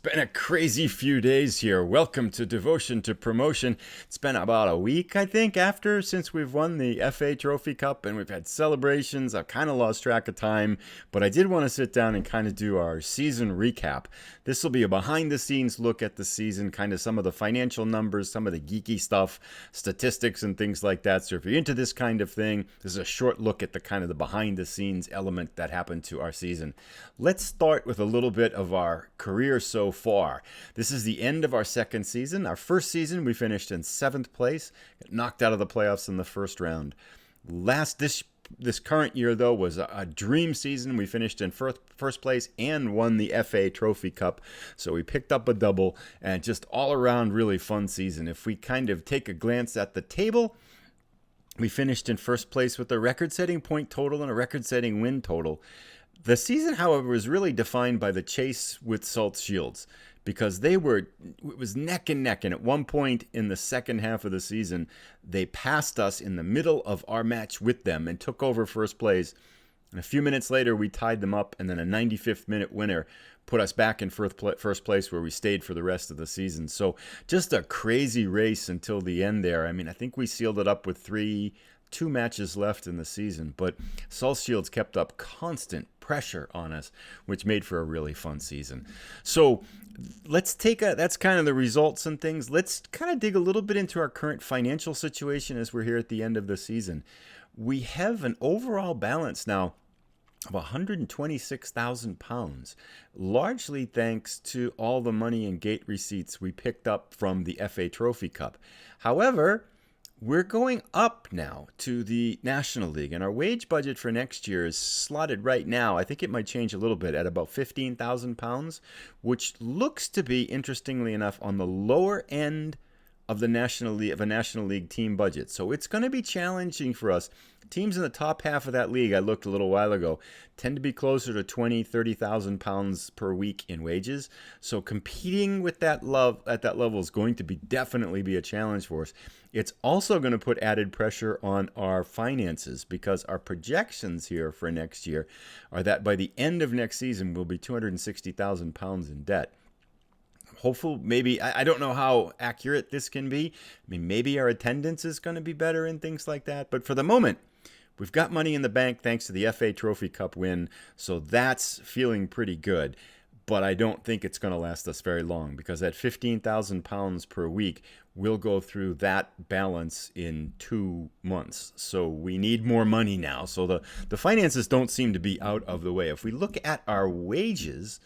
been a crazy few days here. Welcome to Devotion to Promotion. It's been about a week, I think, since we've won the FA Trophy Cup and we've had celebrations. I've kind of lost track of time, but I did want to sit down and kind of do our season recap. This will be a behind the scenes look at the season, kind of some of the financial numbers, some of the geeky stuff, statistics and things like that. So if you're into this kind of thing, this is a short look at the kind of the behind the scenes element that happened to our season. Let's start with a little bit of our career so far. This is the end of our second season. Our first season, we finished in 7th place, got knocked out of the playoffs in the first round. This current year, though, was a dream season. We finished in first place and won the FA Trophy Cup. So we picked up a double and just all around really fun season. If we kind of take a glance at the table, we finished in first place with a record-setting point total and a record-setting win total. The season, however, was really defined by the chase with Salt Shields because it was neck and neck. And at one point in the second half of the season, they passed us in the middle of our match with them and took over first place. And a few minutes later, we tied them up, and then a 95th minute winner put us back in first place where we stayed for the rest of the season. So just a crazy race until the end there. I mean, I think we sealed it up with two matches left in the season, but Salt Shields kept up constant pressure on us, which made for a really fun season. So that's kind of the results and things. Let's kind of dig a little bit into our current financial situation as we're here at the end of the season. We have an overall balance now of £126,000, largely thanks to all the money and gate receipts we picked up from the FA Trophy Cup. However, we're going up now to the National League, and our wage budget for next year is slotted right now. I think it might change a little bit at about £15,000, which looks to be, interestingly enough, on the lower end of a National League team budget. So it's going to be challenging for us. Teams in the top half of that league, I looked a little while ago, tend to be closer to £20,000-30,000 per week in wages. So competing with at that level is going to definitely be a challenge for us. It's also going to put added pressure on our finances because our projections here for next year are that by the end of next season, we'll be £260,000 in debt. Hopeful, maybe, I don't know how accurate this can be. I mean, maybe our attendance is going to be better and things like that. But for the moment, we've got money in the bank thanks to the FA Trophy Cup win. So that's feeling pretty good. But I don't think it's going to last us very long because at £15,000 per week, we'll go through that balance in 2 months. So we need more money now. So the finances don't seem to be out of the way. If we look at our wages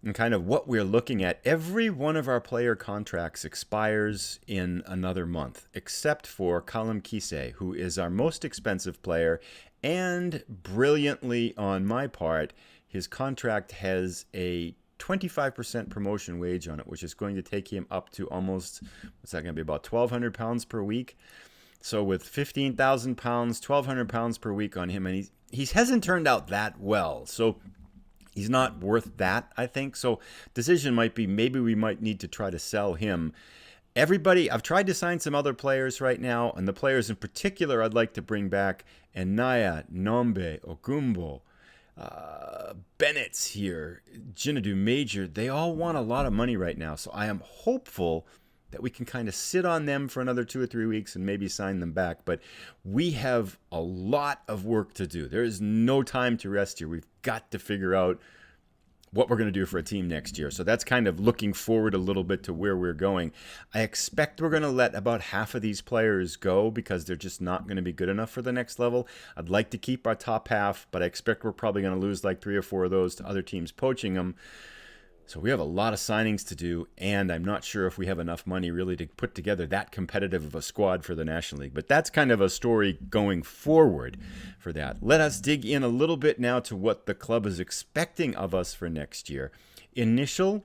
and kind of what we're looking at, every one of our player contracts expires in another month, except for Callum Kise, who is our most expensive player. And brilliantly on my part, his contract has a 25% promotion wage on it, which is going to take him up to almost, what's that going to be, about £1,200 per week. So with £15,000, £1,200 per week on him, and he hasn't turned out that well. So he's not worth that, I think. So decision might be maybe we might need to try to sell him. I've tried to sign some other players right now, and the players in particular I'd like to bring back, Enaya, Nombe, Ogumbo, Bennett's here, Jinadu Major, they all want a lot of money right now. So I am hopeful that we can kind of sit on them for another 2 or 3 weeks and maybe sign them back. But we have a lot of work to do. There is no time to rest here. We've got to figure out what we're going to do for a team next year. So that's kind of looking forward a little bit to where we're going. I expect we're going to let about half of these players go because they're just not going to be good enough for the next level. I'd like to keep our top half, but I expect we're probably going to lose like 3 or 4 of those to other teams poaching them. So we have a lot of signings to do, and I'm not sure if we have enough money really to put together that competitive of a squad for the National League. But that's kind of a story going forward for that. Let us dig in a little bit now to what the club is expecting of us for next year. Initial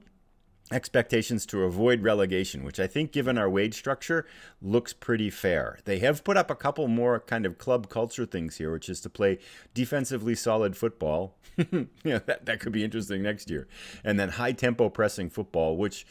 expectations to avoid relegation, which I think, given our wage structure, looks pretty fair. They have put up a couple more kind of club culture things here, which is to play defensively solid football. That could be interesting next year. And then high-tempo pressing football, which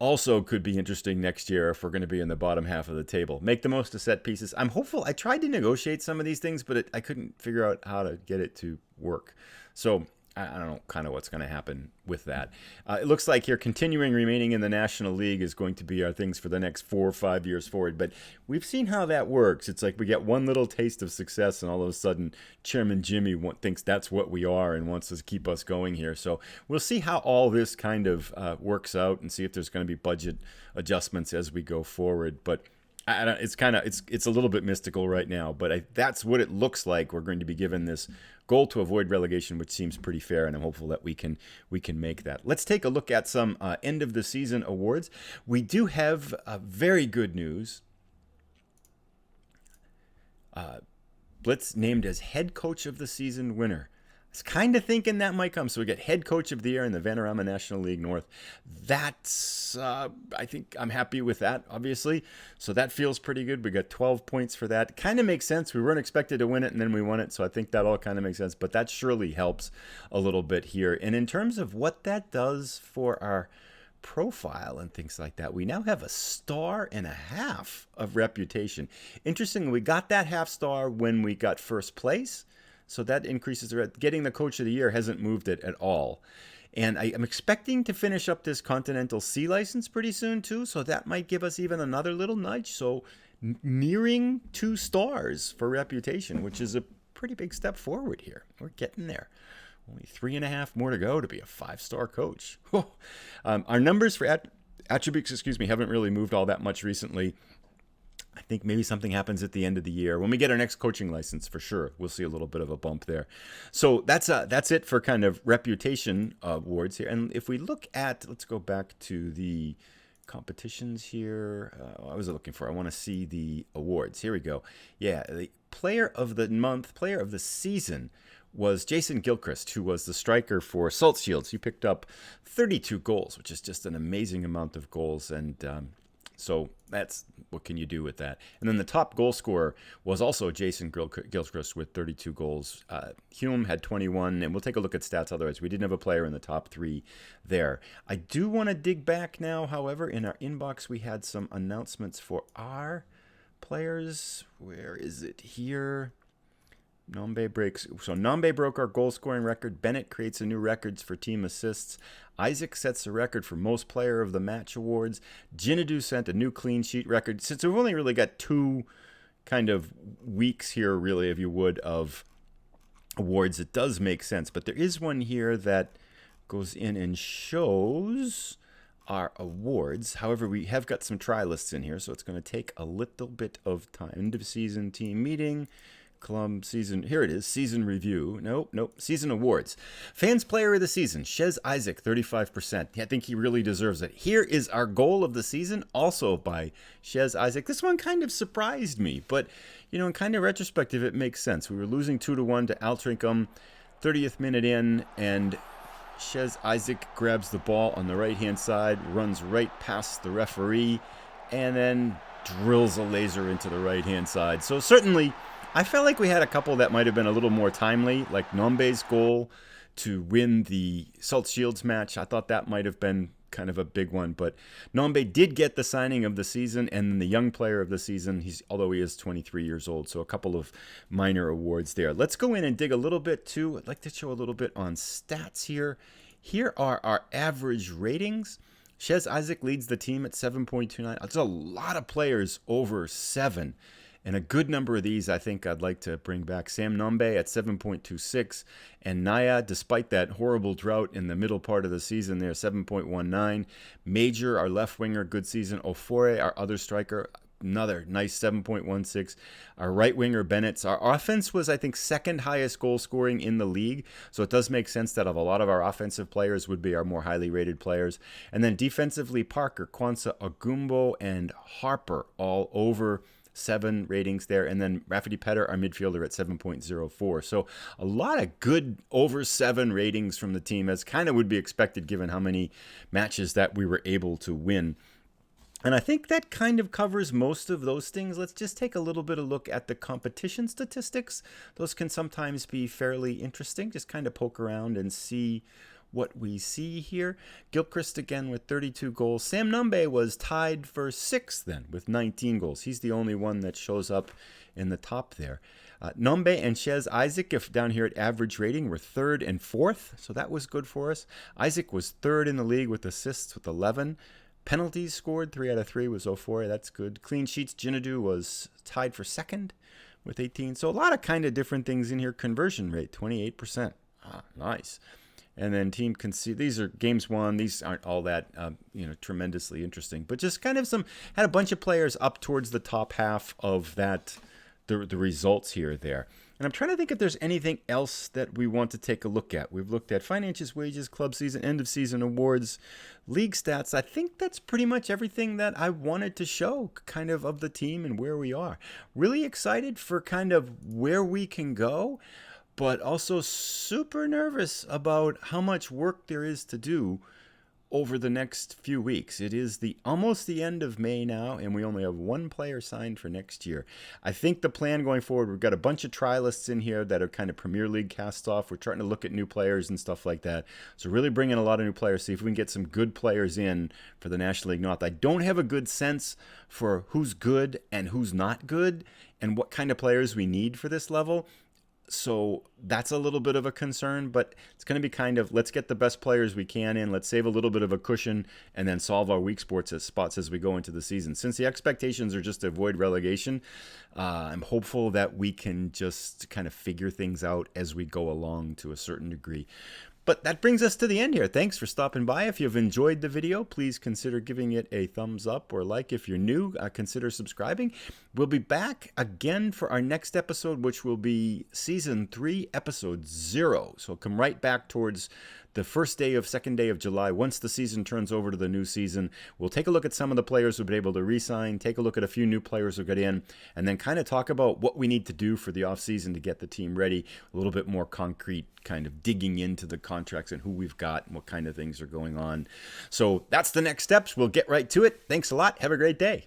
also could be interesting next year if we're going to be in the bottom half of the table. Make the most of set pieces. I'm hopeful. I tried to negotiate some of these things, but I couldn't figure out how to get it to work. So I don't know kind of what's going to happen with that. It looks like here remaining in the National League is going to be our things for the next 4 or 5 years forward. But we've seen how that works. It's like we get one little taste of success, and all of a sudden, Chairman Jimmy thinks that's what we are and wants to keep us going here. So we'll see how all this kind of works out and see if there's going to be budget adjustments as we go forward. But I don't, it's a little bit mystical right now, but that's what it looks like. We're going to be given this goal to avoid relegation, which seems pretty fair, and I'm hopeful that we can make that. Let's take a look at some end of the season awards. We do have very good news. Blitz named as head coach of the season winner. I was kind of thinking that might come. So we get head coach of the year in the Vanarama National League North. That's, I think I'm happy with that, obviously. So that feels pretty good. We got 12 points for that. Kind of makes sense. We weren't expected to win it, and then we won it. So I think that all kind of makes sense. But that surely helps a little bit here. And in terms of what that does for our profile and things like that, we now have a 1.5 stars of reputation. Interestingly, we got that half star when we got first place. So that increases the getting the coach of the year hasn't moved it at all. And I'm expecting to finish up this Continental C license pretty soon too. So that might give us even another little nudge. So nearing 2 stars for reputation, which is a pretty big step forward here. We're getting there. Only 3.5 more to go to be a 5-star coach. Our numbers for attributes, haven't really moved all that much recently. I think maybe something happens at the end of the year. When we get our next coaching license, for sure, we'll see a little bit of a bump there. So that's it for kind of reputation awards here. And if we look at, let's go back to the competitions here. What was I looking for? I want to see the awards. Here we go. Yeah, the player of the month, player of the season was Jason Gilchrist, who was the striker for Salt Shields. He picked up 32 goals, which is just an amazing amount of goals. And so that's what can you do with that. And then the top goal scorer was also Jason Gilchrist with 32 goals. Hume had 21, and we'll take a look at stats otherwise. We didn't have a player in the top 3 there. I do want to dig back now, however. In our inbox, we had some announcements for our players. Where is it here? Nombe breaks. So Nombe broke our goal scoring record. Bennett creates a new records for team assists. Isaac sets the record for most player of the match awards. Jinadu sent a new clean sheet record. Since we've only really got 2 kind of weeks here, really, if you would, of awards, it does make sense. But there is one here that goes in and shows our awards. However, we have got some try lists in here, so it's going to take a little bit of time. End of season team meeting. Season, here it is, season review. Nope, season awards. Fans player of the season, Shez Isaac, 35%. I think he really deserves it. Here is our goal of the season, also by Shez Isaac. This one kind of surprised me, but, in kind of retrospective, it makes sense. We were losing 2-1 to Altrincham, 30th minute in, and Shez Isaac grabs the ball on the right-hand side, runs right past the referee, and then drills a laser into the right-hand side. So certainly, I felt like we had a couple that might have been a little more timely, like Nombe's goal to win the Salt Shields match. I thought that might have been kind of a big one, but Nombe did get the signing of the season and then the young player of the season, although he is 23 years old, so a couple of minor awards there. Let's go in and dig a little bit too. I'd like to show a little bit on stats here. Here are our average ratings. Shez Isaac leads the team at 7.29. There's a lot of players over 7. And a good number of these, I think I'd like to bring back. Sam Nombe at 7.26. And Naya, despite that horrible drought in the middle part of the season there, 7.19. Major, our left winger, good season. Ofore, our other striker, another nice 7.16. Our right winger, Bennett. Our offense was, I think, second highest goal scoring in the league. So it does make sense that of a lot of our offensive players would be our more highly rated players. And then defensively, Parker, Kwanzaa, Agumbo, and Harper all over 7 ratings there, and then Rafferty Petter, our midfielder, at 7.04. So a lot of good over 7 ratings from the team, as kind of would be expected given how many matches that we were able to win. And I think that kind of covers most of those things. Let's just take a little bit of a look at the competition statistics. Those can sometimes be fairly interesting. Just kind of poke around and see what we see here. Gilchrist again with 32 goals. Sam Nombe was tied for 6th then with 19 goals. He's the only one that shows up in the top there. Nombe and Chez Isaac, if down here at average rating, were third and fourth, so that was good for us. Isaac was third in the league with assists with 11. Penalties scored, 3 out of 3 was Ofori, that's good. Clean sheets, Jinadu was tied for second with 18. So a lot of kind of different things in here. Conversion rate, 28%. Nice. And then team concede. These are games won. These aren't all that, tremendously interesting. But just kind of had a bunch of players up towards the top half of that, the results here there. And I'm trying to think if there's anything else that we want to take a look at. We've looked at finances, wages, club season, end of season awards, league stats. I think that's pretty much everything that I wanted to show kind of the team and where we are. Really excited for kind of where we can go, but also super nervous about how much work there is to do over the next few weeks. It is almost the end of May now, and we only have one player signed for next year. I think the plan going forward, we've got a bunch of trialists in here that are kind of Premier League cast off. We're trying to look at new players and stuff like that. So really bring in a lot of new players, see if we can get some good players in for the National League North. I don't have a good sense for who's good and who's not good and what kind of players we need for this level. So that's a little bit of a concern, but it's going to be kind of, let's get the best players we can in, let's save a little bit of a cushion, and then solve our weak spots as we go into the season. Since the expectations are just to avoid relegation, I'm hopeful that we can just kind of figure things out as we go along to a certain degree. But that brings us to the end here. Thanks for stopping by. If you've enjoyed the video, please consider giving it a thumbs up or like. If you're new, consider subscribing. We'll be back again for our next episode, which will be Season 3, Episode 0. So come right back towards the second day of July. Once the season turns over to the new season, we'll take a look at some of the players who've been able to re-sign, take a look at a few new players who got in, and then kind of talk about what we need to do for the offseason to get the team ready. A little bit more concrete, kind of digging into the contracts and who we've got and what kind of things are going on. So that's the next steps. We'll get right to it. Thanks a lot. Have a great day.